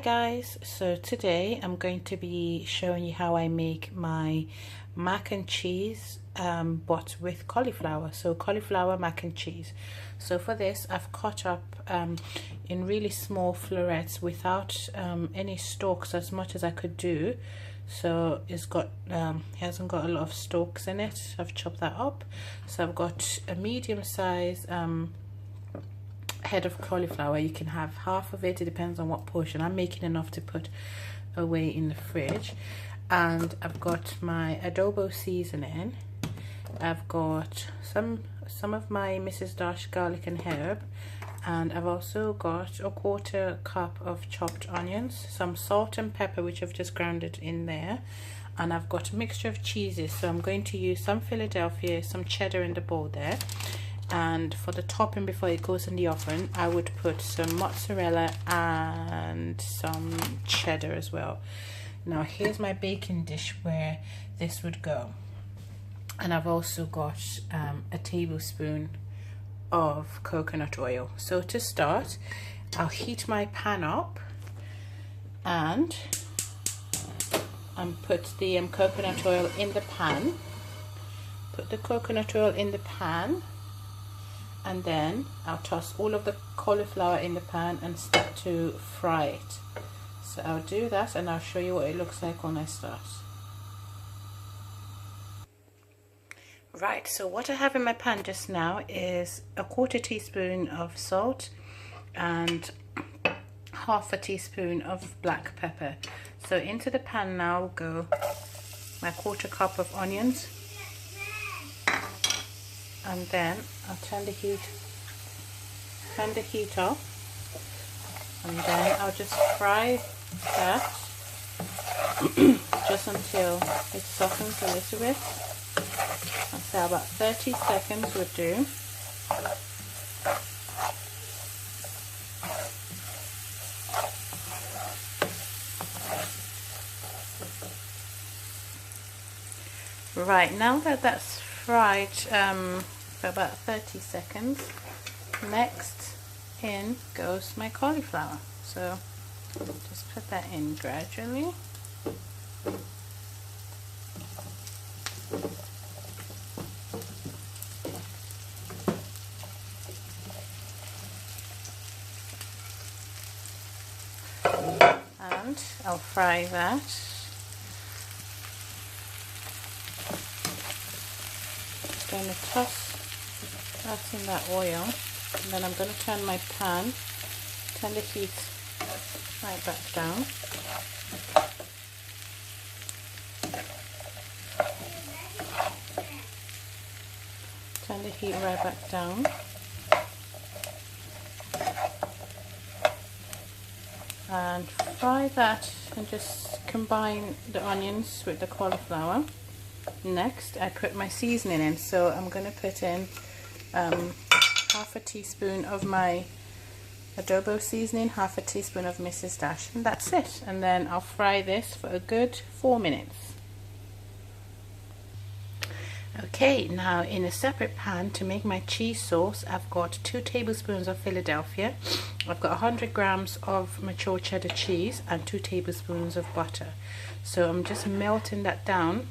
guys, so today I'm going to be showing you how I make my mac and cheese but with cauliflower. So cauliflower mac and cheese. So for this I've cut up in really small florets without any stalks, as much as I could do. So it's got it hasn't got a lot of stalks in it. I've chopped that up. So I've got a medium size head of cauliflower. You can have half of it, it depends on what portion. I'm making enough to put away in the fridge. And I've got my adobo seasoning. I've got some of my Mrs. Dash garlic and herb, and I've also got a 1/4 cup of chopped onions, some salt and pepper which I've just grounded in there, and I've got a mixture of cheeses. So I'm going to use some Philadelphia, some cheddar in the bowl there. And for the topping, before it goes in the oven, I would put some mozzarella and some cheddar as well. Now here's my baking dish where this would go. And I've also got a tablespoon of coconut oil. So to start, I'll heat my pan up and put the coconut oil in the pan. Put the coconut oil in the pan, and then I'll toss all of the cauliflower in the pan and start to fry it. So I'll do that and I'll show you what it looks like when I start. Right, so what I have in my pan just now is a 1/4 teaspoon of salt and 1/2 teaspoon of black pepper. So into the pan now will go my 1/4 cup of onions, and then I'll turn the heat off, and then I'll just fry that just until it softens a little bit. I'll say about 30 seconds would do. Right, now that that's fried for about 30 seconds, next in goes my cauliflower. So just put that in gradually. And I'll fry that. Just going to toss that in that oil, and then I'm going to turn my pan, turn the heat right back down. Turn the heat right back down. And fry that and just combine the onions with the cauliflower. Next I put my seasoning in, so I'm going to put in 1/2 teaspoon of my adobo seasoning, 1/2 teaspoon of Mrs. Dash, and that's it. And then I'll fry this for a good 4 minutes. Okay, now in a separate pan to make my cheese sauce, I've got 2 tablespoons of Philadelphia, I've got 100 grams of mature cheddar cheese, and 2 tablespoons of butter. So I'm just melting that down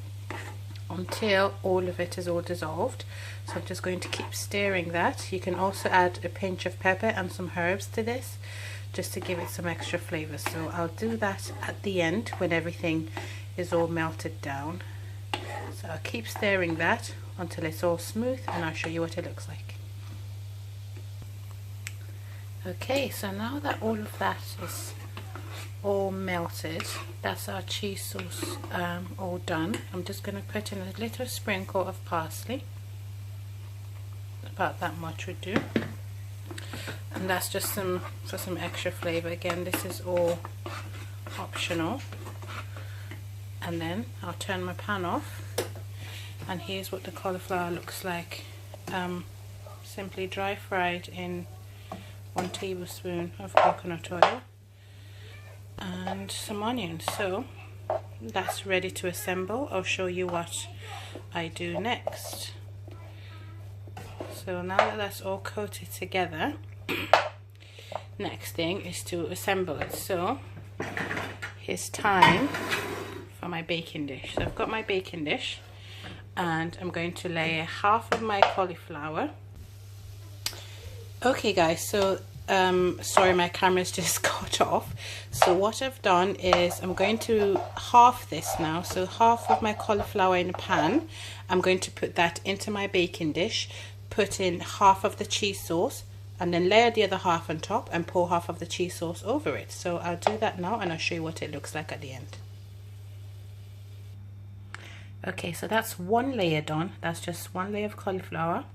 until all of it is all dissolved. So I'm just going to keep stirring that. You can also add a pinch of pepper and some herbs to this, just to give it some extra flavor. So I'll do that at the end when everything is all melted down. So I'll keep stirring that until it's all smooth, and I'll show you what it looks like. Okay, so now that all of that is all melted, that's our cheese sauce all done. I'm just going to put in a little sprinkle of parsley, about that much would do, and that's just for some extra flavor. Again, this is all optional. And then I'll turn my pan off, and here's what the cauliflower looks like, simply dry fried in 1 tablespoon of coconut oil and some onions. So that's ready to assemble. I'll show you what I do next. So now that that's all coated together, next thing is to assemble it. So it's time for my baking dish. So I've got my baking dish and I'm going to layer half of my cauliflower. Okay guys, so sorry, my camera's just cut off. So what I've done is I'm going to half this now. So half of my cauliflower in a pan, I'm going to put that into my baking dish, put in half of the cheese sauce, and then layer the other half on top and pour half of the cheese sauce over it. So I'll do that now and I'll show you what it looks like at the end. Okay, so that's one layer done. That's just one layer of cauliflower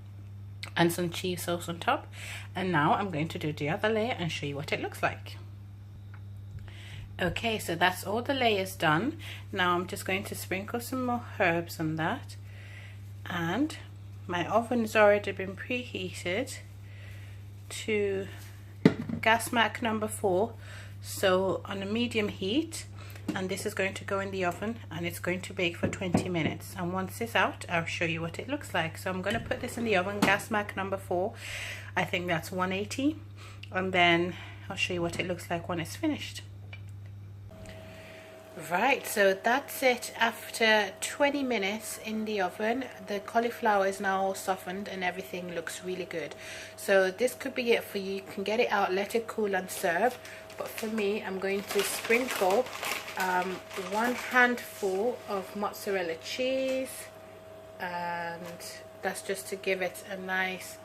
and some cheese sauce on top. And now I'm going to do the other layer and show you what it looks like. Okay, so that's all the layers done. Now I'm just going to sprinkle some more herbs on that. And my oven has already been preheated to gas mark number 4, so on a medium heat, and this is going to go in the oven and it's going to bake for 20 minutes. And once it's out, I'll show you what it looks like. So I'm going to put this in the oven, gas mark number 4, I think that's 180, and then I'll show you what it looks like when it's finished. Right, so that's it. After 20 minutes in the oven, the cauliflower is now all softened and everything looks really good. So this could be it for you. You can get it out, let it cool and serve. But for me, I'm going to sprinkle 1 handful of mozzarella cheese, and that's just to give it a nice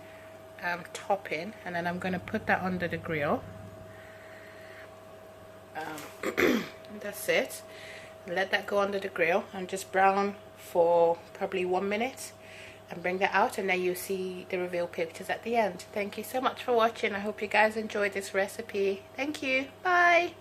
topping. And then I'm going to put that under the grill. That's it. Let that go under the grill and just brown for probably 1 minute and bring that out, and then you see the reveal pictures at the end. Thank you so much for watching. I hope you guys enjoyed this recipe. Thank you. Bye.